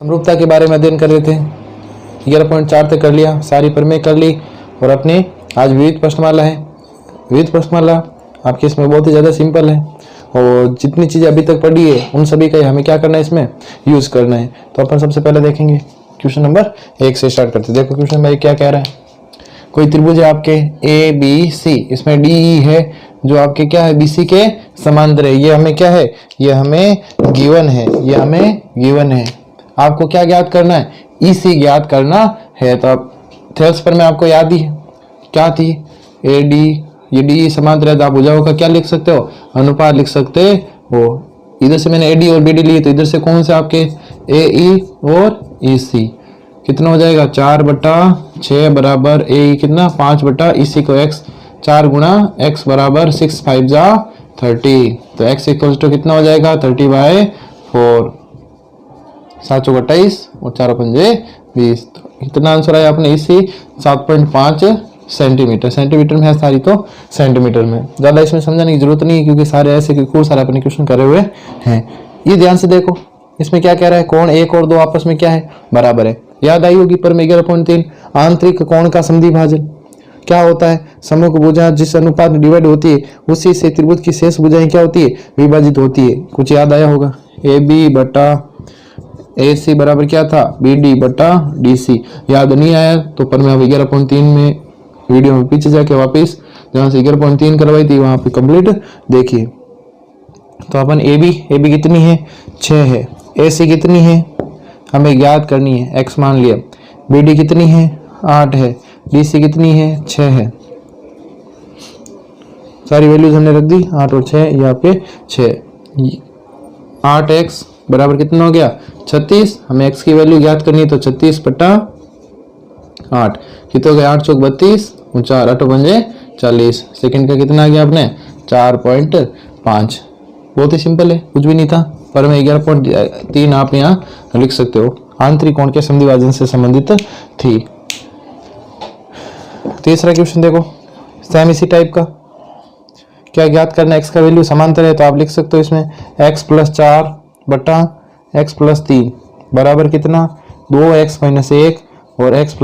समरूपता के बारे में अध्ययन कर रहे थे। 11.4 तक कर लिया, सारी प्रमेय कर ली और अपने आज विविध प्रश्नमाला है। विविध प्रश्नमाला आपके इसमें बहुत ही ज़्यादा सिंपल है और जितनी चीज़ें अभी तक पढ़ी है उन सभी का हमें क्या करना है, इसमें यूज़ करना है। तो अपन सबसे पहले देखेंगे क्वेश्चन नंबर 1 से स्टार्ट करते हैं। देखो क्वेश्चन नंबर 1 क्या कह रहा है। कोई त्रिभुज है आपके ए बी सी, इसमें डी ई है जो आपके क्या है, बी सी के समांतर है। ये हमें क्या है, ये हमें गिवन है, ये हमें गिवन है। आपको क्या ज्ञात करना है, ई सी ज्ञात करना है। तो आप थेल्स पर में आपको याद ही क्या थी, ए डी, ये डी समांतर है तो आप भुजाओं का क्या लिख सकते हो, अनुपात लिख सकते हो। इधर से मैंने ए डी और बी डी लिए तो इधर से कौन से आपके ए ई और ई सी, कितना हो जाएगा 4/6 बराबर ए कितना 5 इसी को x 4 गुणा x बराबर 6 5 जा 30। तो x इक्वल टू कितना हो जाएगा 30/4, 7 चौक 28 और 4 पंजे 20। तो इतना आंसर आया अपने इसी 7.5 सेंटीमीटर। सेंटीमीटर में है सारी तो सेंटीमीटर में, ज़्यादा इसमें समझाने की जरूरत नहीं है क्योंकि सारे ऐसे खूब सारे अपने क्वेश्चन करे हुए हैं। ये ध्यान से देखो इसमें क्या कह रहा है, कोण 1 और 2 आपस में क्या है, बराबर है। याद आई होगी पर में 11.3 आंतरिक कोण का समद्वि भाजन क्या होता है, समूह भुजा जिस अनुपात में डिवाइड होती है उसी से त्रिभुज की शेष भुजाएं क्या होती है, विभाजित होती है। कुछ याद आया होगा, ए बी बटा ए सी बराबर क्या था, बी डी बटा डी सी। याद नहीं आया तो पर में 11.3 में वीडियो में पीछे जाके वापस जहां से 11.3 करवाई थी वहां पे कंप्लीट देखिए। तो अपन ए बी कितनी है 6 है, ए सी कितनी है हमें ज्ञात करनी है, x मान लिया। बी डी कितनी है 8 है, डी सी कितनी है 6 है। सारी वैल्यूज हमने रख दी 8 और 6, यहाँ पे 6। 8x बराबर कितना हो गया 36। हमें x की वैल्यू ज्ञात करनी है तो 36/8 कितना हो गया 8 चौक 32 और 4 8 पंजे 40। सेकंड का कितना आ गया अपने 4.5। बहुत ही सिंपल है, कुछ भी नहीं था। पर में 11.3 आप यहाँ लिख सकते हो, आंतरिक कोण के समद्वि भाजन से संबंधित थी। तीसरा क्वेश्चन देखो सेम इसी टाइप का, क्या ज्ञात करना है, x का वैल्यू समांतर है तो आप लिख सकते हो इसमें x + 4 बटा x + 3 बराबर कितना 2x - 1 और x +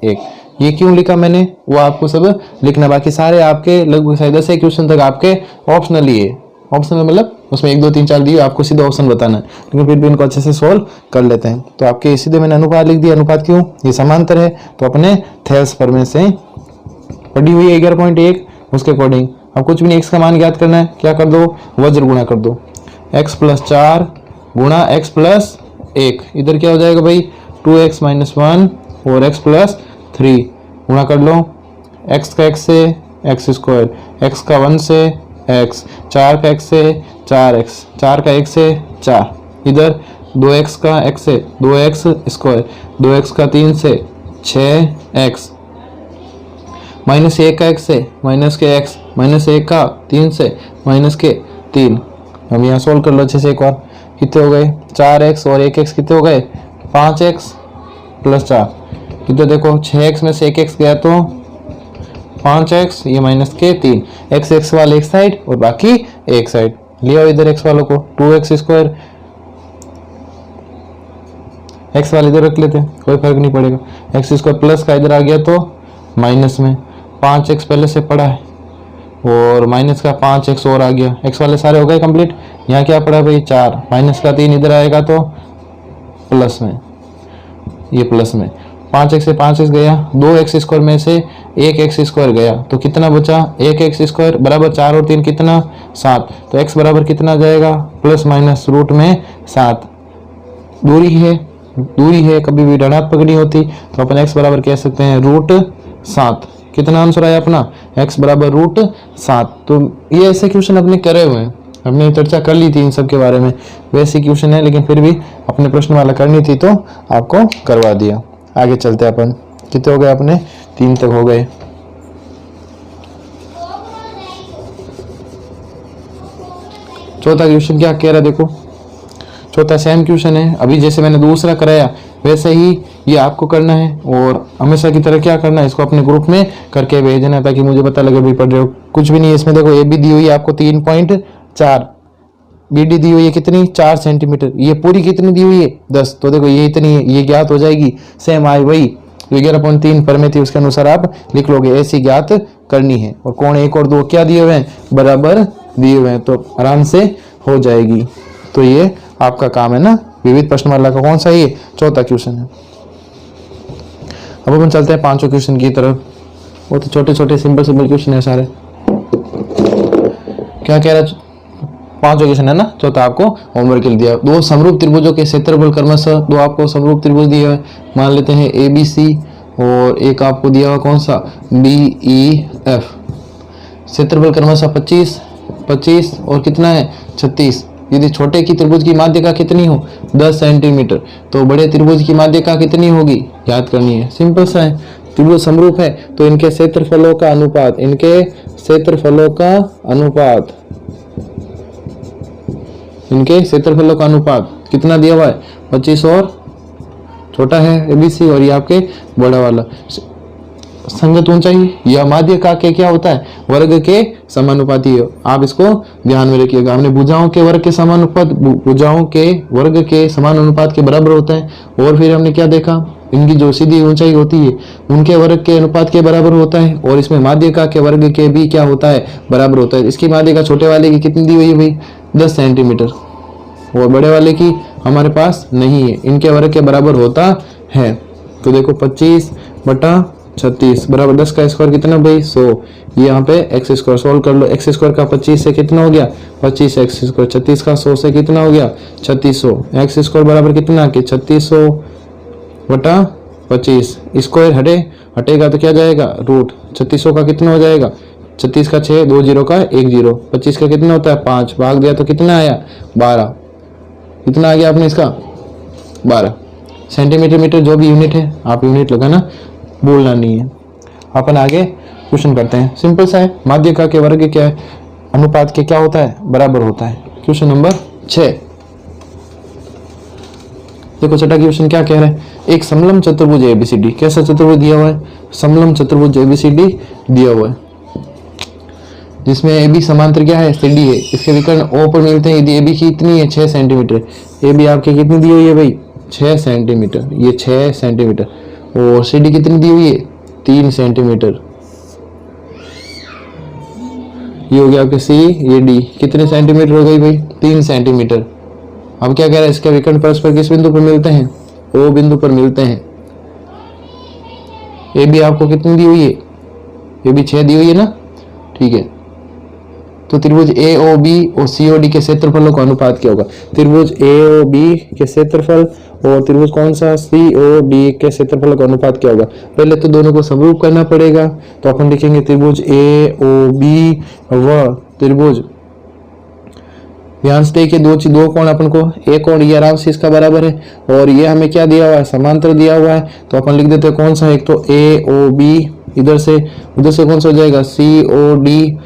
1। ये क्यों लिखा मैंने वो आपको सब लिखना, बाकी सारे आपके लगभग 10 क्वेश्चन तक आपके ऑप्शनल ही है। ऑप्शनल मतलब उसमें 1 2 3 4 दिए, आपको सीधा ऑप्शन बताना है, लेकिन फिर भी इनको अच्छे से सोल्व कर लेते हैं। तो आपके सीधे मैंने अनुपात लिख दिया, अनुपात क्यों, ये समांतर है तो अपने थेल्स प्रमेय से पढ़ी हुई है 11.1 उसके अकॉर्डिंग। अब कुछ भी नहीं, x का मान ज्ञात करना है, क्या कर दो वज्र गुणा कर दो, x + 4 गुणा x + 1। इधर क्या हो जाएगा भाई 2x - 1 और x + 3 गुणा कर लो, x का x से x², x का 1 से x, 4 का x से 4x, 4 का 1 से 4, इधर 2x का x से 2x², 2x का 3 से 6x, -1 का x से -x, -1 का 3 से -3। हम यहाँ सोल्व कर लो अच्छे से एक बार, कितने हो गए 4x और 1x कितने हो गए 5x + 4। कितने देखो 6x में से 1x गया तो 5x, ये -3, x वाले एक साइड और बाकी एक साइड ले आओ इधर x वालों को, 2x², x वाले इधर रख लेते हैं कोई फर्क नहीं पड़ेगा। x² प्लस का इधर आ गया तो माइनस में 5x पहले से पड़ा है और माइनस का 5x और आ गया, x वाले सारे हो गए कंप्लीट। यहाँ क्या पड़ा भाई 4, माइनस का 3 इधर आएगा तो प्लस में, ये प्लस में 5x से 5x गया, 2x² में से 1x² गया तो कितना बचा 1x² बराबर 4 और 3 कितना 7। तो x बराबर कितना जाएगा ±√7। दूरी है कभी भी ऋणात्मक नहीं होती तो अपन x बराबर कह सकते हैं √7। कितना आंसर आया अपना x बराबर √7। तो ये ऐसे क्वेश्चन अपने करे हुए हैं, हमने चर्चा कर ली थी इन सब के बारे में, वैसे क्वेश्चन है लेकिन फिर भी अपने प्रश्न वाला करनी थी तो आपको करवा दिया। आगे चलते अपन, कितने हो गए अपने 3 तक हो गए। चौथा क्वेश्चन क्या कह रहा है देखो, चौथा सेम क्वेश्चन है, अभी जैसे मैंने दूसरा कराया वैसे ही ये आपको करना है और हमेशा की तरह क्या करना है, इसको अपने ग्रुप में करके भेजना ताकि मुझे पता लगे भी पढ़ रहे हो। कुछ भी नहीं है इसमें, देखो ए बी दी हुई है आपको 3.4 BD दी हुई है कितनी 4 सेंटीमीटर, ये पूरी कितनी दी हुई है 10, तो देखो ये इतनी है, ये ज्ञात हो जाएगी। सेम आई वही 11.3 परमें थी उसके अनुसार आप लिख लोगे, ऐसी ज्ञात करनी है। और कोण 1 और 2 क्या दिए हुए हैं, बराबर दिए हुए हैं, तो आराम से हो जाएगी। तो ये आपका काम है ना। विविध प्रश्नमाला का कौन सा, ये चौथा क्वेश्चन है। अब अपन चलते हैं पांचों क्वेश्चन की तरफ। वो तो छोटे छोटे सिंपल क्वेश्चन है सारे। क्या कह रहा है, पांचों क्वेश्चन है ना, चौथा आपको होमवर्क के लिए दिया। दो समरूप त्रिभुजों के क्षेत्रफल क्रमशः, दो आपको समरूप त्रिभुज दिए हुए मान लेते हैं ABC, और एक आपको दिया हुआ कौन सा DEF। क्षेत्रफल क्रमशः 25 25 और कितना है 36। यदि छोटे की त्रिभुज की माध्यिका कितनी हो 10 सेंटीमीटर, तो बड़े त्रिभुज की माध्यिका कितनी होगी याद करनी है। सिंपल सा है, त्रिभुज समरूप है तो इनके क्षेत्रफलों का अनुपात, इनके क्षेत्रफलों का अनुपात, इनके क्षेत्रफलों का अनुपात कितना दिया हुआ है 25 और छोटा है ABC, और ये आपके बड़ा वाला। संगत ऊंचाई या माध्यिका के क्या होता है वर्ग के समानुपाती है। आप इसको ध्यान में रखिएगा। हमने भुजाओं के वर्ग के समानुपात, भुजाओं के वर्ग के समान अनुपात के बराबर होता है। और फिर हमने क्या देखा, इनकी जो सीधी ऊंचाई होती है उनके वर्ग के अनुपात के बराबर होता है। और इसमें माध्यिका के वर्ग के भी क्या होता है बराबर होता है। इसकी माध्यिका छोटे वाले की कितनी दी हुई है भाई 10 सेंटीमीटर, और बड़े वाले की हमारे पास नहीं है, इनके वर्ग के बराबर होता है। तो देखो 25/36 बराबर 10 का स्क्वायर कितना भाई 100। ये यहाँ पे x स्क्वायर सोल्व कर लो। x स्क्वायर का 25 से कितना हो गया 25x स्क्वायर, 36 का 100 से कितना हो गया 3600। x स्क्वायर बराबर कितना कि 3600/25। स्क्वायर हटेगा तो क्या जाएगा रूट। 3600 का कितना हो जाएगा 36 का 6, 2 0 का 1 0, 25 का कितना होता है 5, भाग दिया तो कितना आया 12। कितना आ गया आपने इसका 12 सेंटीमीटर मीटर, जो भी यूनिट है आप यूनिट लगाना बोलना नहीं है। अपन आगे क्वेश्चन करते हैं। सिंपल सा है, माध्यिका के वर्ग क्या है अनुपात के क्या होता है बराबर होता है। क्वेश्चन नंबर 6 देखो, छठा क्वेश्चन क्या कह रहा है, एक समलम चतुर्भुज ABCD, कैसा चतुर्भुज दिया हुआ है समलम चतुर्भुज ABCD दिया हुआ है, जिसमें AB समांतर क्या है CD है, इसके विकर्ण O पर मिलते हैं। यदि AB की इतनी है 6 सेंटीमीटर, AB आपके कितनी दी हुई है भाई 6 सेंटीमीटर, ये 6 सेंटीमीटर, और CD कितनी दी हुई है 3 सेंटीमीटर। ये हो गया आपके C, ये D कितने सेंटीमीटर हो गई भाई 3 सेंटीमीटर। अब क्या कह रहा है, इसके विकर्ण परस्पर किस बिंदु पर मिलते हैं O बिंदु पर मिलते हैं। AB आपको कितनी दी हुई है, AB 6 दी हुई है ना, ठीक है। तो त्रिभुज AOB और COD के क्षेत्रफलों का अनुपात क्या होगा। त्रिभुज AOB के क्षेत्रफल और त्रिभुज कौन सा COD के क्षेत्रफल का अनुपात क्या होगा। पहले तो दोनों को समरूप करना पड़ेगा, तो अपन लिखेंगे त्रिभुज AOB व त्रिभुज, ध्यान से देखिए दो कोण अपन को, एक कोण ये आराम से इसका बराबर है, और ये हमें क्या दिया हुआ है समांतर दिया हुआ है, तो अपन लिख देते हैं कौन सा, एक तो AOB, इधर से उधर से कौन सा हो जाएगा COD।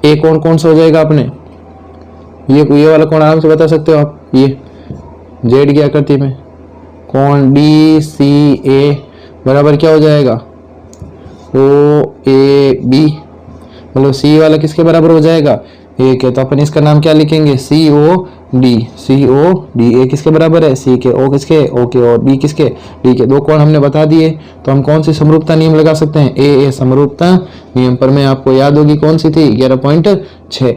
एक कोण कौन सा हो जाएगा अपने, ये वाला कोण आराम से बता सकते हो आप, ये जेड की आकृति में कोण DCA बराबर क्या हो जाएगा OAB, मतलब C वाला किसके बराबर हो जाएगा एक है, तो अपन इसका नाम क्या लिखेंगे COD। A किसके बराबर है C के, O किसके O के, और B किसके D के। दो कोण हमने बता दिए, तो हम कौन सी समरूपता नियम लगा सकते हैं AA समरूपता नियम पर। मैं आपको याद होगी कौन सी थी 11.6।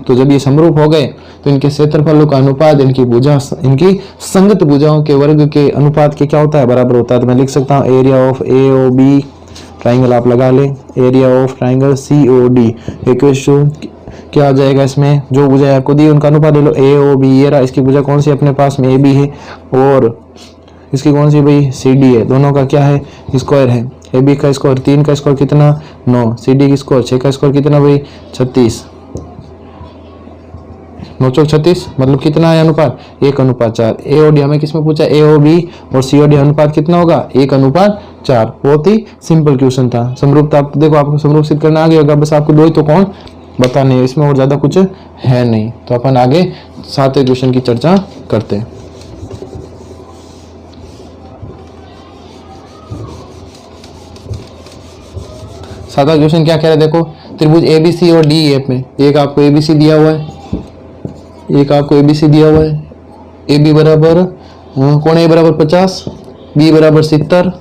तो जब ये समरूप हो गए तो इनके क्षेत्रफलों का अनुपात इनकी संगत भुजाओं के वर्ग के अनुपात के क्या होता है बराबर होता है। तो मैं लिख सकता हूँ एरिया ऑफ AOB ट्राइंगल आप लगा ले, area of triangle COD equal क्या आ जाएगा, इसमें जो भुजा आपको दी उनका अनुपात ले लो AOB। ये रहा, इसकी भुजा कौन सी अपने पास में AB है, और इसकी कौन सी भाई CD है। दोनों का क्या है स्क्वायर है, AB का स्क्वायर 3 का स्क्वायर कितना 9, CD की स्क्वायर 6 का स्क्वायर कितना भाई 36, 9 चौक 36, मतलब कितना है अनुपात 1:4। AOD हमें किसमें पूछा AOB और COD अनुपात कितना होगा 1:4। बहुत ही सिंपल क्वेश्चन था। समरूपता देखो आपको समरूप सिद्ध करना आ गया होगा, बस आपको दो ही तो कौन बताने हैं, इसमें और ज्यादा कुछ है नहीं। तो अपन आगे 7वें क्वेश्चन की चर्चा करते हैं। सातवां क्वेश्चन क्या कह रहा है, देखो त्रिभुज ABC और DEF में, एक आपको ABC दिया हुआ है, एक आपको ए बी सी दिया हुआ है, ए बी बराबर कोण ए बराबर 50, बी बराबर 70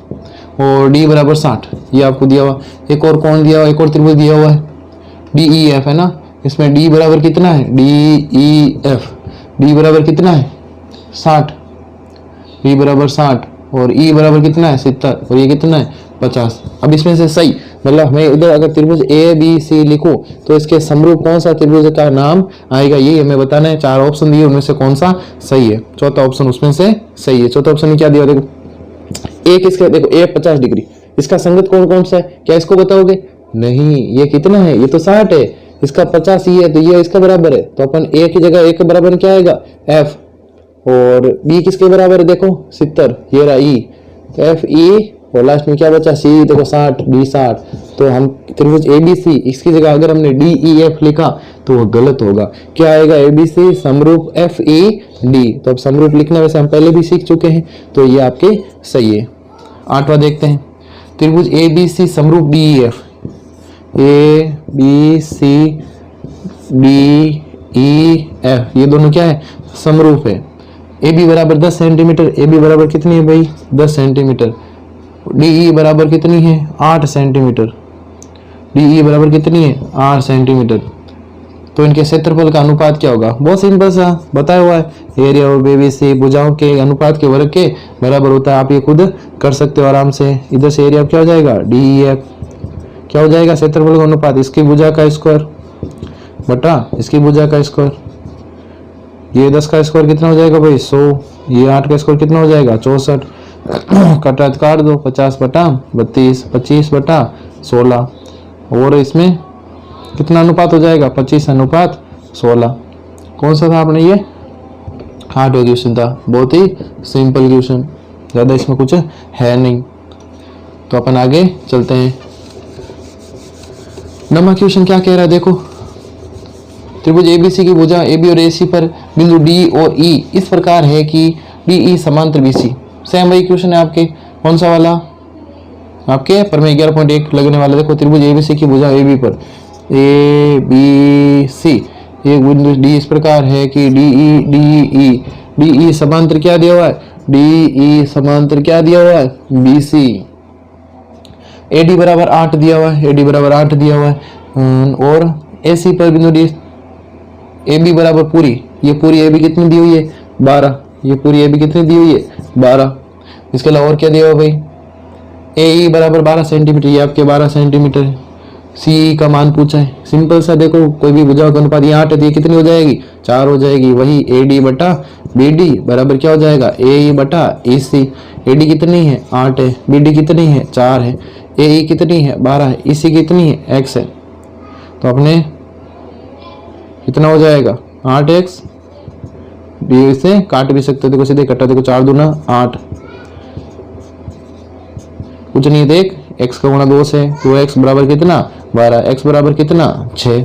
और डी बराबर 60, ये आपको दिया हुआ। एक और कोण दिया हुआ, एक और त्रिभुज दिया हुआ है डी ई एफ, है ना। इसमें डी बराबर कितना है, डी ई एफ, डी बराबर कितना है 60, डी बराबर 60 और ई बराबर कितना है 70 और ये कितना है 50। अब इसमें से सही, मतलब हमें इधर अगर त्रिभुज ए बी सी लिखूं तो इसके समरूप कौन सा त्रिभुज का नाम आएगा, ये हमें बताना है। 4 ऑप्शन दिए, उनमें से कौन सा सही है। चौथा ऑप्शन उसमें से सही है। चौथा ऑप्शन में क्या दिया, देखो एक इसका, देखो ए 50 डिग्री, इसका संगत कौन कौन सा है, क्या इसको बताओगे? नहीं, ये कितना है, ये तो 60 है, इसका 50 ही है तो ये इसका बराबर है, तो अपन ए की जगह ए के बराबर क्या आएगा एफ, और बी किसके बराबर है, देखो 70, ये रहा ई, तो एफ ई, और लास्ट में क्या बचा सी, देखो 60, डी 60। तो हम त्रिभुज ए बी सी, इसकी जगह अगर हमने डी ई एफ लिखा तो वो गलत होगा। क्या आएगा, ए बी सी समरूप एफ ई डी। तो अब समरूप लिखना वैसे हम पहले भी सीख चुके हैं, तो ये आपके सही है। 8वां देखते हैं, त्रिभुज ए बी सी समरूप D E F, A B C D E F, ये दोनों क्या है, समरूप है। ए बी बराबर 10 सेंटीमीटर, ए बी बराबर कितनी है भाई 10 सेंटीमीटर, डी ई बराबर कितनी है 8 सेंटीमीटर, डी ई बराबर कितनी है 8 सेंटीमीटर। तो इनके क्षेत्रफल का अनुपात क्या होगा, बहुत सिंपल सा बताया हुआ है, area of A B C भुजाओं के अनुपात के वर्ग के बराबर होता है। आप ये खुद कर सकते हो आराम से। इधर से एरिया क्या हो जाएगा, डी ई एफ, क्या हो जाएगा क्षेत्रफल का अनुपात, इसकी भुजा का स्क्वायर बटा इसकी भुजा का स्क्वायर। ये 10 का स्क्वायर कितना हो जाएगा भाई 100, ये 8 का स्क्वायर कितना हो जाएगा 64, कटा काट दो 50 बटा 32, 25 बटा 16, और इसमें कितना अनुपात हो जाएगा 25 अनुपात 16। कौन सा था आपने, ये 8वां क्वेश्चन था, बहुत ही सिंपल क्वेश्चन, ज़्यादा इसमें कुछ है नहीं। तो अपन आगे चलते हैं। 9वां क्वेश्चन क्या कह रहा है, देखो त्रिभुज एबीसी की भुजा AB और AC पर बिंदु D और E इस प्रकार है कि DE समांतर BC। सेम वही क्वेश्चन है आपके, कौन सा वाला, आपके प्रमेय 11.1 लगने वाला। देखो त्रिभुज ABC की भुजा AB पर ABC एक बिंदु D इस प्रकार है कि DE समांतर क्या दिया हुआ है, DE समांतर क्या दिया हुआ है BC। AD बराबर 8 दिया हुआ है, AD बराबर 8 दिया हुआ है, और AC पर बिंदु D AB बराबर पूरी, ये पूरी AB कितनी दी हुई है 12, ये पूरी AB कितनी दी हुई है 12। इसके अलावा और क्या दिया हुआ भाई, AE बराबर 12 सेंटीमीटर, ये आपके 12 सेंटीमीटर है। CE का मान पूछा है, सिंपल सा, देखो कोई भी भुजा का अनुपात, ये 8 है, ये कितनी हो जाएगी 4 हो जाएगी। वही AD बटा BD बराबर क्या हो जाएगा AE बटा EC। AD कितनी है 8 है, BD कितनी है 4 है, AE कितनी है 12 है, EC कितनी है X है। तो अपने कितना हो जाएगा 8x, डी से काट भी सकते हो, देखो सीधे कटा, देखो 4 दूना 8, कुछ नहीं, देख x का गुणा 2 से, 2x बराबर कितना 12, x बराबर कितना 6।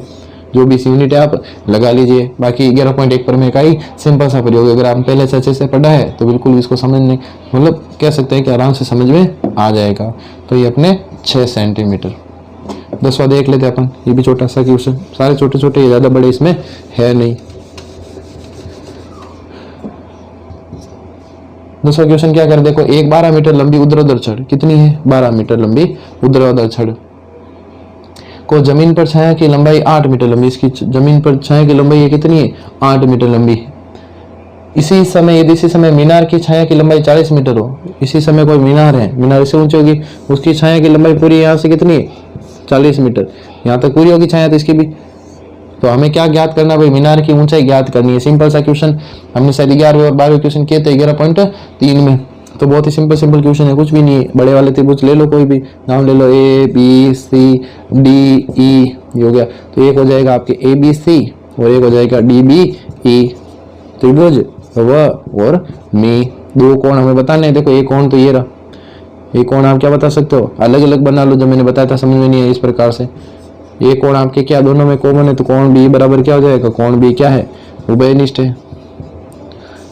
जो भी यूनिट है आप लगा लीजिए। बाकी 11.1 पर में का ही सिंपल सा प्रयोग, अगर आप पहले से अच्छे से पढ़ा है तो बिल्कुल इसको समझने, मतलब कह सकते हैं कि आराम से समझ में आ जाएगा। तो ये अपने 6 सेंटीमीटर। 10वां देख लेते अपन, ये भी छोटा सा क्वेश्चन, सारे छोटे छोटे, ये ज्यादा बड़े इसमें है नहीं। 10वां क्वेश्चन क्या कर, देखो एक 12 मीटर लंबी ऊर्ध्वाधर छड़, कितनी है 12 मीटर लंबी ऊर्ध्वाधर छड़ को जमीन पर छाया की लंबाई 8 मीटर लंबी, इसकी जमीन पर छाया की लंबाई कितनी है 8 मीटर लंबी है। इसी समय यदि इसी समय मीनार की छाया की लंबाई 40 मीटर हो, इसी समय कोई मीनार है, मीनार इससे ऊंची होगी, उसकी छाया की लंबाई पूरी यहाँ से कितनी है 40 मीटर, यहाँ तक पूरी होगी छाया तो इसकी भी। तो हमें क्या ज्ञात करना भाई, मीनार की ऊंचाई ज्ञात करनी है। सिंपल सा क्वेश्चन, हमने शायद 11वें और 12वें क्वेश्चन किए थे 11.3 में। तो बहुत ही सिंपल क्वेश्चन है, कुछ भी नहीं है। बड़े वाले त्रिभुज ले लो, कोई भी नाम ले लो, ABCDE ये हो गया। तो एक हो जाएगा आपके ABC और एक हो जाएगा DBE, त्रिभुज व और मी। 2 कोण हमें बताने हैं। देखो एक कोण तो ये रहा, एक कोण आप क्या बता सकते हो, अलग अलग बना लो, जो मैंने बताया था समझ में नहीं है इस प्रकार से। ये कोण आपके क्या दोनों में कॉमन है, तो कोण B बराबर क्या हो जाएगा, कोण B क्या है उभयनिष्ठ है।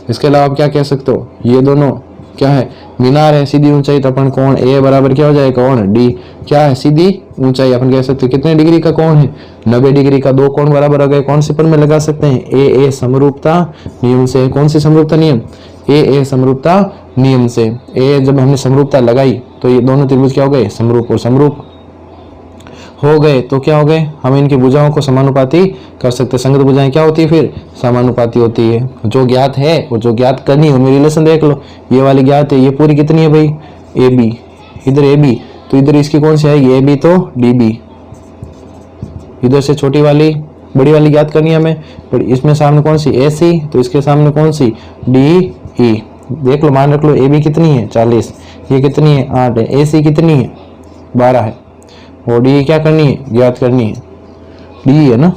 इसके अलावा आप क्या कह सकते हो, ये दोनों क्या है, मीनार है, सीधी ऊंचाई, तो अपन कोण ए बराबर क्या हो जाएगा, कोण डी क्या है, सीधी ऊंचाई। अपन कह सकते हैं कितने डिग्री का कोण है, 90 डिग्री का। दो कोण बराबर हो गए, कौन से पद में लगा सकते हैं, ए समरूपता नियम से। कौन सी समरूपता नियम, ए समरूपता नियम से। ए जब हमने समरूपता लगाई तो ये दोनों त्रिभुज क्या हो गए, समरूप और समरूप हो गए। तो क्या हो गए, हम इनकी भुजाओं को समानुपाती कर सकते हैं। संगत भुजाएं क्या होती है फिर, समानुपाती होती है। जो ज्ञात है और जो ज्ञात करनी है उनमें रिलेशन देख लो। ये वाली ज्ञात है, ये पूरी कितनी है भाई, ए बी, इधर ए बी, तो इधर इसकी कौन सी आएगी, ए बी तो डी बी। इधर से छोटी वाली बड़ी वाली ज्ञात करनी है हमें, पर इसमें सामने कौन सी, ए सी, तो इसके सामने कौन सी, डी ई। देख लो, मान रख लो, ए बी कितनी है 40, ये कितनी है 8 है, ए सी कितनी है 12 है, और डी क्या करनी है, ज्ञात करनी है, डी है ना।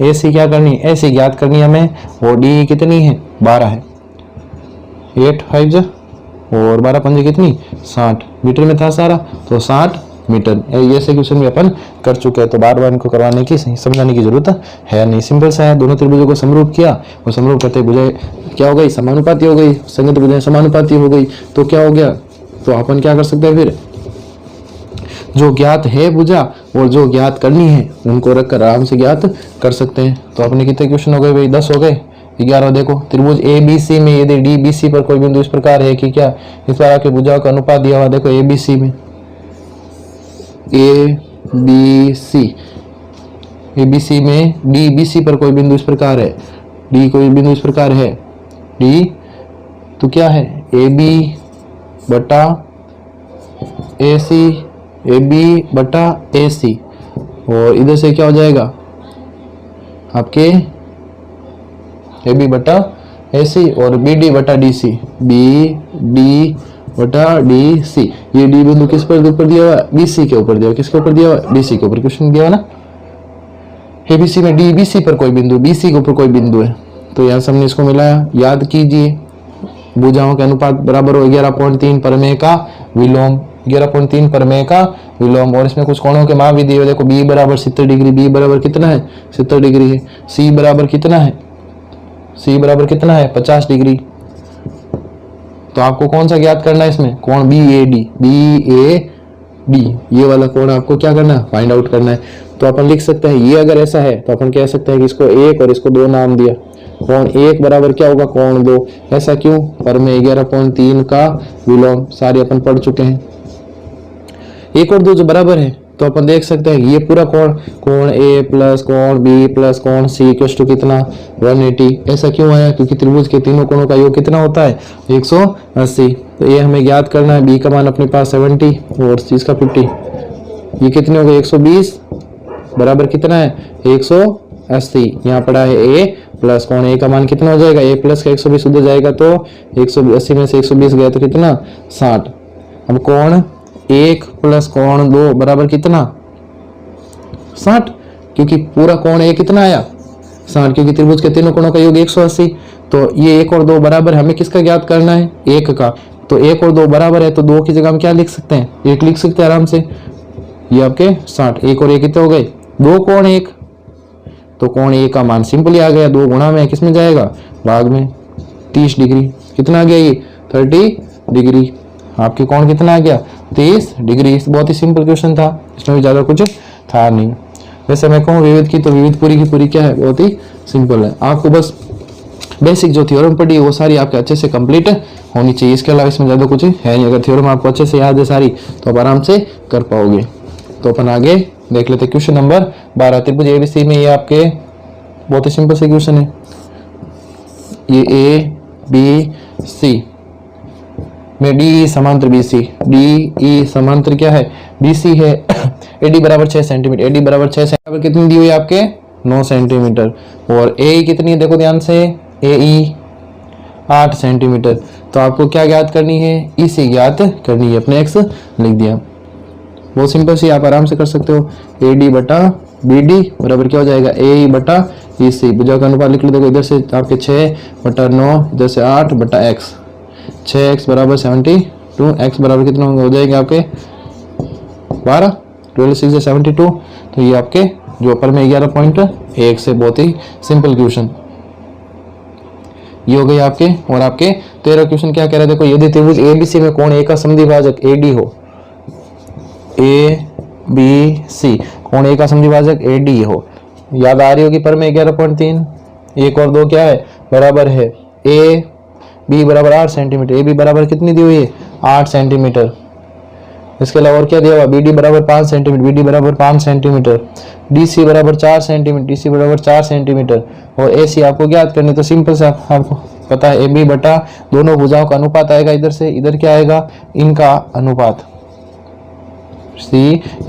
ए सी क्या करनी है, ए सी ज्ञात करनी है हमें, और डी कितनी है 12 है। 8 5 और 12 5 कितनी 60 मीटर में था सारा, तो 60 मीटर। ये से क्वेश्चन भी अपन कर चुके हैं, तो बार बार इनको करवाने की समझाने की जरूरत है नहीं। सिंपल सा है, दोनों त्रिभुजों को समरूप किया और समरूप करते भुजाएं क्या हो गई, समानुपाती हो गई। संगत भुजाएं समानुपाती हो गई तो क्या हो गया, तो अपन क्या कर सकते हैं फिर, जो ज्ञात है भुजा और जो ज्ञात करनी है उनको रखकर आराम से ज्ञात कर सकते हैं। तो अपने कितने क्वेश्चन हो गए भाई, 10 हो गए। 11 देखो, त्रिभुज ए बी सी में यदि डी बी सी पर कोई बिंदु इस प्रकार है कि क्या, इस प्रकार के भुजाओं का अनुपात दिया हुआ। देखो ए बी सी में, ए बी सी में डी बी सी पर कोई बिंदु इस प्रकार है, डी कोई बिंदु इस प्रकार है, डी तो क्या है, ए बी बटा ए सी, ए बी बटा ए सी, और इधर से क्या हो जाएगा आपके ए बी बटा ए सी और बी डी बटा डी सी, बी डी बटा डी सी। ये डी बिंदु किस पर ऊपर दिया हुआ, बी सी के ऊपर दिया हुआ, किसके ऊपर दिया हुआ, डी सी के ऊपर। क्वेश्चन दिया हुआ ना, ए बी सी में डी बी सी पर कोई बिंदु, बी सी के ऊपर कोई बिंदु है, तो यहाँ से हमने इसको मिलाया। याद कीजिए, भुजाओं के अनुपात बराबर हो 11.3 परमेय का विलोम, 11.3 परमेय का विलोम। और इसमें कुछ कोणों के मान भी दिए हुए, देखो बी बराबर 70 डिग्री, बी बराबर कितना है 70 डिग्री है, सी बराबर कितना है, सी बराबर कितना है 50 डिग्री। तो आपको कौन सा ज्ञात करना है इसमें, कोण बी ए डी, ये वाला कोण आपको क्या करना है, फाइंड आउट करना है। तो अपन लिख सकते हैं, ये अगर ऐसा है तो अपन कह सकते हैं कि इसको 1 और इसको 2 नाम दिया। कोण 1 बराबर क्या होगा, कोण 2। ऐसा क्यों, परमेय 11.3 का विलोम, सारे अपन पढ़ चुके हैं। 1 और 2 जो बराबर है तो अपन देख सकते हैं ये पूरा कोण ए प्लस कोण बी प्लस कोण सी इक्वल्स टू कितना 180। ऐसा क्यों आया, क्योंकि त्रिभुज के तीनों कोणों का योग कितना होता है 180। तो ये हमें ज्ञात करना है, बी का मान अपने पास 70 और सी का 50, ये कितने हो गए 120 बराबर कितना है 180। यहाँ पड़ा है ए प्लस कोण ए का मान कितना हो जाएगा, ए प्लस का 120 उधर जाएगा तो 180 में से 120 गया तो कितना 60। अब कोण 1 प्लस कोण 2 बराबर कितना 60, क्योंकि पूरा कोण ए कितना आया 60, क्योंकि त्रिभुज के तीनों कोणों का योग 180। तो ये 1 और 2 बराबर है, हमें किसका ज्ञात करना है 1 का। तो 1 और 2 बराबर है तो 2 की जगह हम क्या लिख सकते हैं 1 लिख सकते हैं आराम से। ये आपके 60, 1 और 1 कितने हो गए 2 कोण 1, तो कोण ए का मान सिंपली आ गया, 2 गुणा में किस में जाएगा भाग में 30 डिग्री। कितना आ गया ये 30 डिग्री। आपके कोण कितना आ गया 30 डिग्री। बहुत ही सिंपल क्वेश्चन था, इसमें भी ज्यादा कुछ था नहीं। वैसे मैं कहूँ विविध की, तो विविध पूरी की पूरी क्या है बहुत ही सिंपल है। आपको बस बेसिक जो थ्योरम पढ़ी है वो सारी आपके अच्छे से कंप्लीट होनी चाहिए, इसके अलावा इसमें ज्यादा कुछ है नहीं। अगर थ्योरम आपको अच्छे से याद है सारी तो आप आराम से कर पाओगे। तो अपन आगे देख लेते क्वेश्चन नंबर 12। त्रिभुज एबीसी में ये आपके बहुत ही सिंपल से क्वेश्चन है। ये ए बी सी में डी समांतर बी सी, डी ई समांतर क्या है बी सी है। एडी बराबर 6 सेंटीमीटर, एडी बराबर 6 सेंटीमीटर कितनी दी हुई है आपके 9 सेंटीमीटर। और ए कितनी है देखो ध्यान से, ए ई 8 सेंटीमीटर। तो आपको क्या ज्ञात करनी है, ई सी ज्ञात करनी है। अपने एक्स लिख दिया, बहुत सिंपल सी, आप आराम से कर सकते हो। ए डी बटा बी डी बराबर क्या हो जाएगा ए ई बटा ई सी। भुजा का अनुपात लिख लो, देखो इधर से आपके 6 बटा 9, इधर से 8 बटा एक्स, 6x बराबर 72, x बराबर कितना हो जाएगा आपके 12, 12 6 से 72। तो ये आपके जो ऊपर में 11.1 से बहुत ही सिंपल क्वेश्चन। ये हो गए आपके। और आपके 13 क्वेश्चन क्या कह रहे हैं, देखो यदि त्रिभुज ABC में कोण A का समद्विभाजक AD हो, ABC कोण A का समद्विभाजक AD हो, याद आ रही होगी पर में 11.3, 1 और 2 क्या है बराबर है, AB बराबर 8 सेंटीमीटर, AB बराबर कितनी दी हुई है 8 सेंटीमीटर। इसके अलावा और क्या दिया हुआ, BD बराबर 5 सेंटीमीटर, BD बराबर 5 सेंटीमीटर, DC बराबर 4 सेंटीमीटर, DC बराबर 4 सेंटीमीटर, और AC आपको ज्ञात करनी तो सिंपल से आपको पता है AB बटा दोनों भुजाओं का अनुपात आएगा, इधर से इधर क्या आएगा इनका अनुपात, C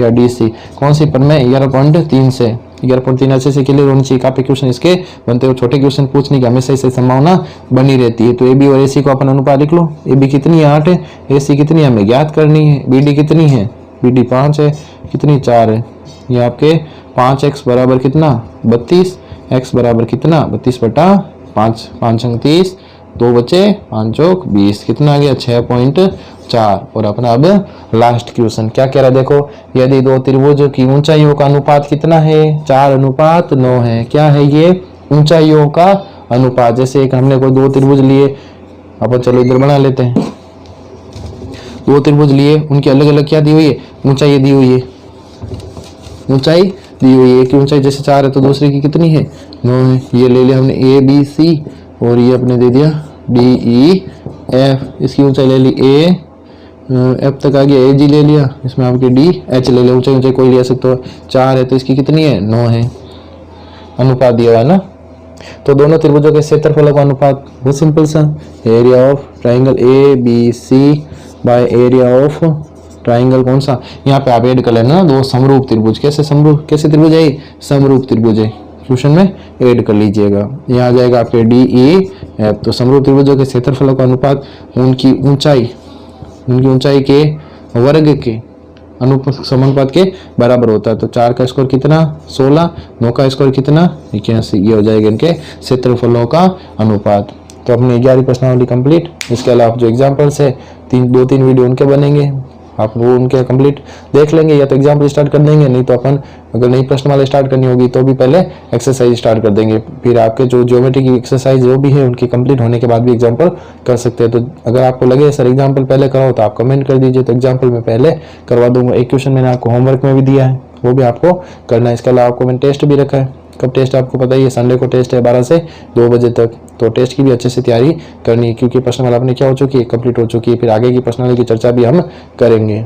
या DC। कौन सी पर में 11.3 से 11.3 अच्छे से क्लियर होनी चाहिए। काफी क्वेश्चन इसके बनते हो, छोटे क्वेश्चन पूछने की हमेशा इससे संभावना बनी रहती है। तो AB और AC को अपन अनुपात लिख लो, AB कितनी है 8 है, AC कितनी हमें ज्ञात करनी है, BD कितनी है, BD 5 है, कितनी 4 है, ये आपके 5x बराबर कितना 32, x बराबर कितना 32 बटा 5, 5 अंक 30, 2 बचे 5 चौक 20, कितना आ गया 6.4। और अपना अब लास्ट क्वेश्चन क्या कह रहा है, देखो यदि दो त्रिभुजों की ऊंचाइयों का अनुपात कितना है 4:9 है, क्या है ये ऊंचाइयों का अनुपात। जैसे एक हमने कोई 2 त्रिभुज लिए, अपन चलो इधर बना लेते हैं, 2 त्रिभुज लिए, उनकी अलग अलग क्या दी हुई है ऊंचाई दी हुई है, ऊंचाई दी हुई है, एक की ऊंचाई जैसे 4 है तो दूसरे की कितनी है 9 है। ये ले लिया हमने ABC और ये अपने दे दिया DEF, इसकी ऊंचाई ले ली F तक आ गया, AG ले लिया, इसमें आपके DH ले लिया, ऊंचाई ऊंचाई कोई ले सकते हो, 4 है तो इसकी कितनी है 9 है, अनुपात दिया हुआ है ना। तो दोनों त्रिभुजों के क्षेत्रफलों का अनुपात बहुत सिंपल सा, area of triangle ABC by area of triangle कौन सा, यहाँ पे आप ऐड कर लेना दो समरूप त्रिभुज, कैसे समरूप, कैसे त्रिभुज है समरूप त्रिभुज है, क्वेश्चन में ऐड कर लीजिएगा। यहाँ आ जाएगा आपके DEF। तो समरूप त्रिभुजों के क्षेत्रफलों का अनुपात उनकी ऊंचाई के वर्ग के समानुपात के बराबर होता है। तो 4 का स्क्वायर कितना 16, 9 का स्क्वायर कितना 81, ये हो जाएगा इनके क्षेत्रफलों का अनुपात। तो अपनी 11वीं प्रश्नावली कंप्लीट। इसके अलावा जो एग्जाम्पल्स है 2-3 वीडियो उनके बनेंगे, आप वो उनके कंप्लीट देख लेंगे, या तो एग्जाम्पल स्टार्ट कर देंगे, नहीं तो अपन अगर नई प्रश्नमाला स्टार्ट करनी होगी तो भी पहले एक्सरसाइज स्टार्ट कर देंगे, फिर आपके जो ज्योमेट्री की एक्सरसाइज जो भी है उनकी कंप्लीट होने के बाद भी एग्जाम्पल कर सकते हैं। तो अगर आपको लगे सर एग्जाम्पल पहले कराओ तो आप कमेंट कर दीजिए, तो एग्जाम्पल में पहले करवा दूंगा। एक क्वेश्चन मैंने आपको होमवर्क में भी दिया है, वो भी आपको करना है। इसके अलावा आपको मैंने टेस्ट भी रखा है, कब टेस्ट आपको पता ही है, संडे को टेस्ट है 12 से 2 बजे तक। तो टेस्ट की भी अच्छे से तैयारी करनी है, क्योंकि प्रश्नमाला अपनी क्या हो चुकी है कंप्लीट हो चुकी है, फिर आगे की प्रश्नमाला की चर्चा भी हम करेंगे।